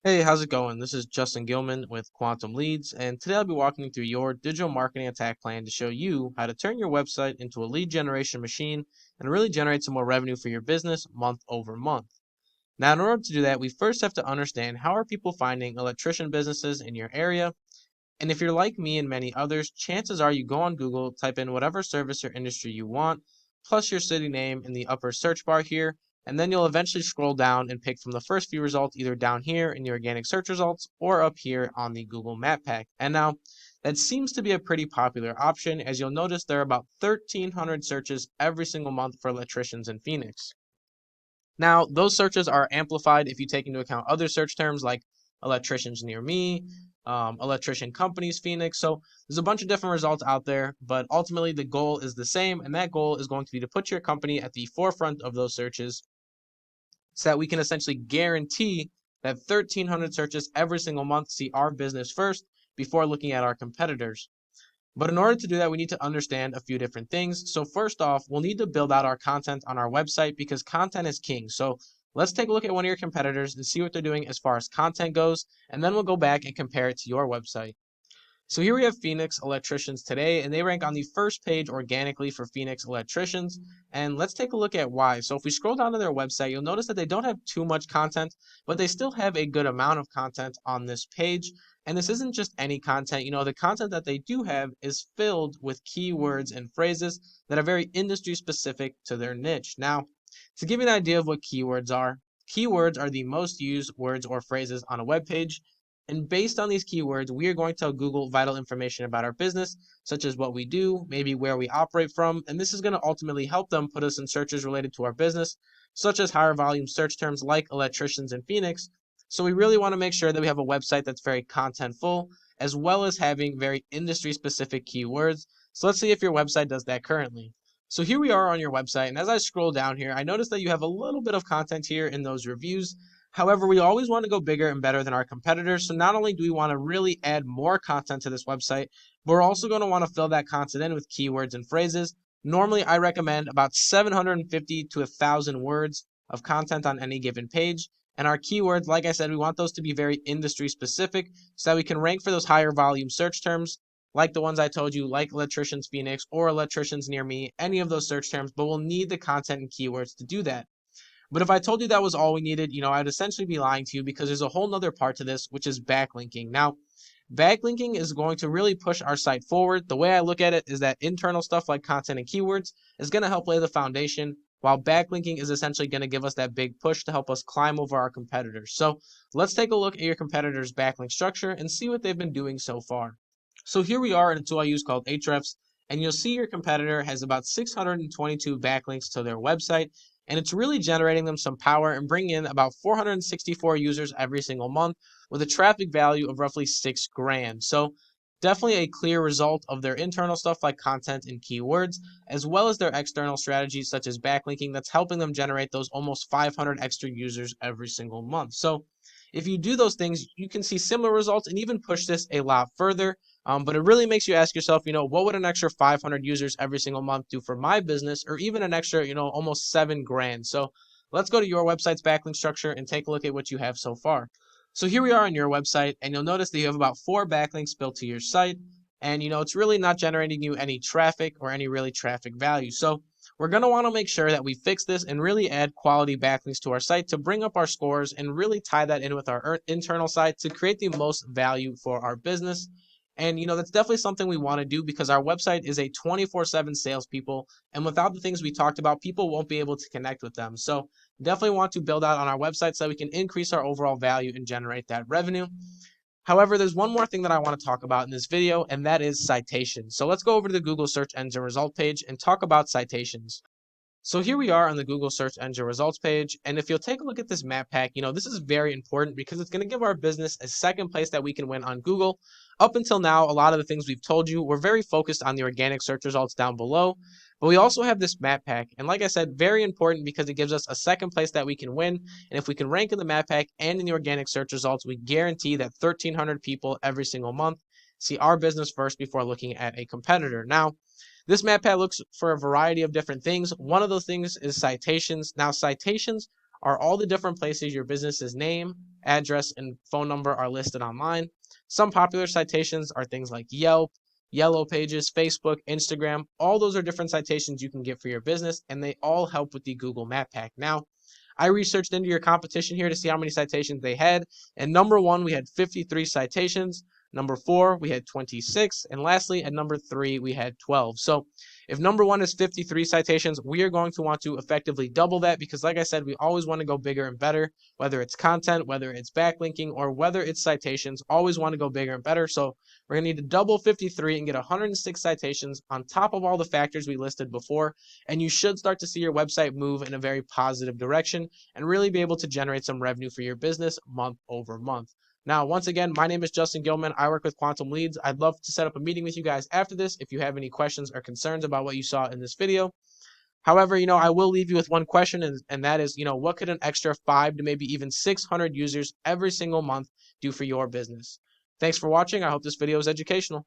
Hey, how's it going? This is Justin Gilman with Quantum Leads, and today I'll be walking you through your digital marketing attack plan to show you how to turn your website into a lead generation machine and really generate some more revenue for your business month over month. Now, in order to do that, we first have to understand how are people finding electrician businesses in your area. And if you're like me and many others, chances are you go on Google, type in whatever service or industry you want, plus your city name in the upper search bar here, and then you'll eventually scroll down and pick from the first few results either down here in the organic search results or up here on the Google Map Pack. And now, that seems to be a pretty popular option, as you'll notice there are about 1,300 searches every single month for electricians in Phoenix. Now, those searches are amplified if you take into account other search terms like electricians near me, electrician companies, Phoenix. So there's a bunch of different results out there, but ultimately the goal is the same, and that goal is going to be to put your company at the forefront of those searches so that we can essentially guarantee that 1,300 searches every single month see our business first before looking at our competitors. But in order to do that, we need to understand a few different things. So first off, we'll need to build out our content on our website because content is king. So let's take a look at one of your competitors and see what they're doing as far as content goes, and then we'll go back and compare it to your website. So here we have Phoenix electricians today, and they rank on the first page organically for Phoenix electricians. And let's take a look at why. So if we scroll down to their website, you'll notice that they don't have too much content, but they still have a good amount of content on this page. And this isn't just any content. The content that they do have is filled with keywords and phrases that are very industry specific to their niche. Now, to give you an idea of what keywords are the most used words or phrases on a web page. And based on these keywords, we are going to tell Google vital information about our business, such as what we do, maybe where we operate from, and this is going to ultimately help them put us in searches related to our business, such as higher volume search terms like electricians in Phoenix. So we really want to make sure that we have a website that's very contentful, as well as having very industry specific keywords. So let's see if your website does that currently. So here we are on your website, and as I scroll down here, I notice that you have a little bit of content here in those reviews. However, we always want to go bigger and better than our competitors. So not only do we want to really add more content to this website, but we're also going to want to fill that content in with keywords and phrases. Normally, I recommend about 750 to 1,000 words of content on any given page. And our keywords, like I said, we want those to be very industry specific so that we can rank for those higher volume search terms, like the ones I told you, like electricians Phoenix or electricians near me, any of those search terms, but we'll need the content and keywords to do that. But if I told you that was all we needed, I'd essentially be lying to you because there's a whole nother part to this, which is backlinking. Now, backlinking is going to really push our site forward. The way I look at it is that internal stuff like content and keywords is going to help lay the foundation, while backlinking is essentially going to give us that big push to help us climb over our competitors. So let's take a look at your competitors' backlink structure and see what they've been doing so far. So here we are in a tool I use called Ahrefs, and you'll see your competitor has about 622 backlinks to their website, and it's really generating them some power and bringing in about 464 users every single month with a traffic value of roughly 6 grand. So definitely a clear result of their internal stuff like content and keywords, as well as their external strategies such as backlinking that's helping them generate those almost 500 extra users every single month. So if you do those things, you can see similar results and even push this a lot further. But it really makes you ask yourself, what would an extra 500 users every single month do for my business, or even an extra, almost 7 grand? So let's go to your website's backlink structure and take a look at what you have so far. So here we are on your website, and you'll notice that you have about 4 backlinks built to your site. And, it's really not generating you any traffic or any really traffic value. So we're going to want to make sure that we fix this and really add quality backlinks to our site to bring up our scores and really tie that in with our internal site to create the most value for our business. And that's definitely something we want to do because our website is a 24/7 salespeople. And without the things we talked about, people won't be able to connect with them. So definitely want to build out on our website so that we can increase our overall value and generate that revenue. However, there's one more thing that I want to talk about in this video, and that is citations. So let's go over to the Google search engine result page and talk about citations. So here we are on the Google search engine results page. And if you'll take a look at this map pack, this is very important because it's going to give our business a second place that we can win on Google. Up until now, a lot of the things we've told you, we're very focused on the organic search results down below. But we also have this map pack. And like I said, very important because it gives us a second place that we can win. And if we can rank in the map pack and in the organic search results, we guarantee that 1,300 people every single month see our business first before looking at a competitor. Now, this map pad looks for a variety of different things. One of those things is citations. Now, citations are all the different places your business's name, address, and phone number are listed online. Some popular citations are things like Yelp, Yellow Pages, Facebook, Instagram. All those are different citations you can get for your business, and they all help with the Google Map Pack. Now, I researched into your competition here to see how many citations they had, and number one, we had 53 citations. Number four, we had 26. And lastly, at number three, we had 12. So if number one is 53 citations, we are going to want to effectively double that because, like I said, we always want to go bigger and better, whether it's content, whether it's backlinking, or whether it's citations, always want to go bigger and better. So we're going to need to double 53 and get 106 citations on top of all the factors we listed before. And you should start to see your website move in a very positive direction and really be able to generate some revenue for your business month over month. Now, once again, my name is Justin Gilman. I work with Quantum Leads. I'd love to set up a meeting with you guys after this if you have any questions or concerns about what you saw in this video. However, I will leave you with one question, and that is, what could an extra 5 to maybe even 600 users every single month do for your business? Thanks for watching. I hope this video is educational.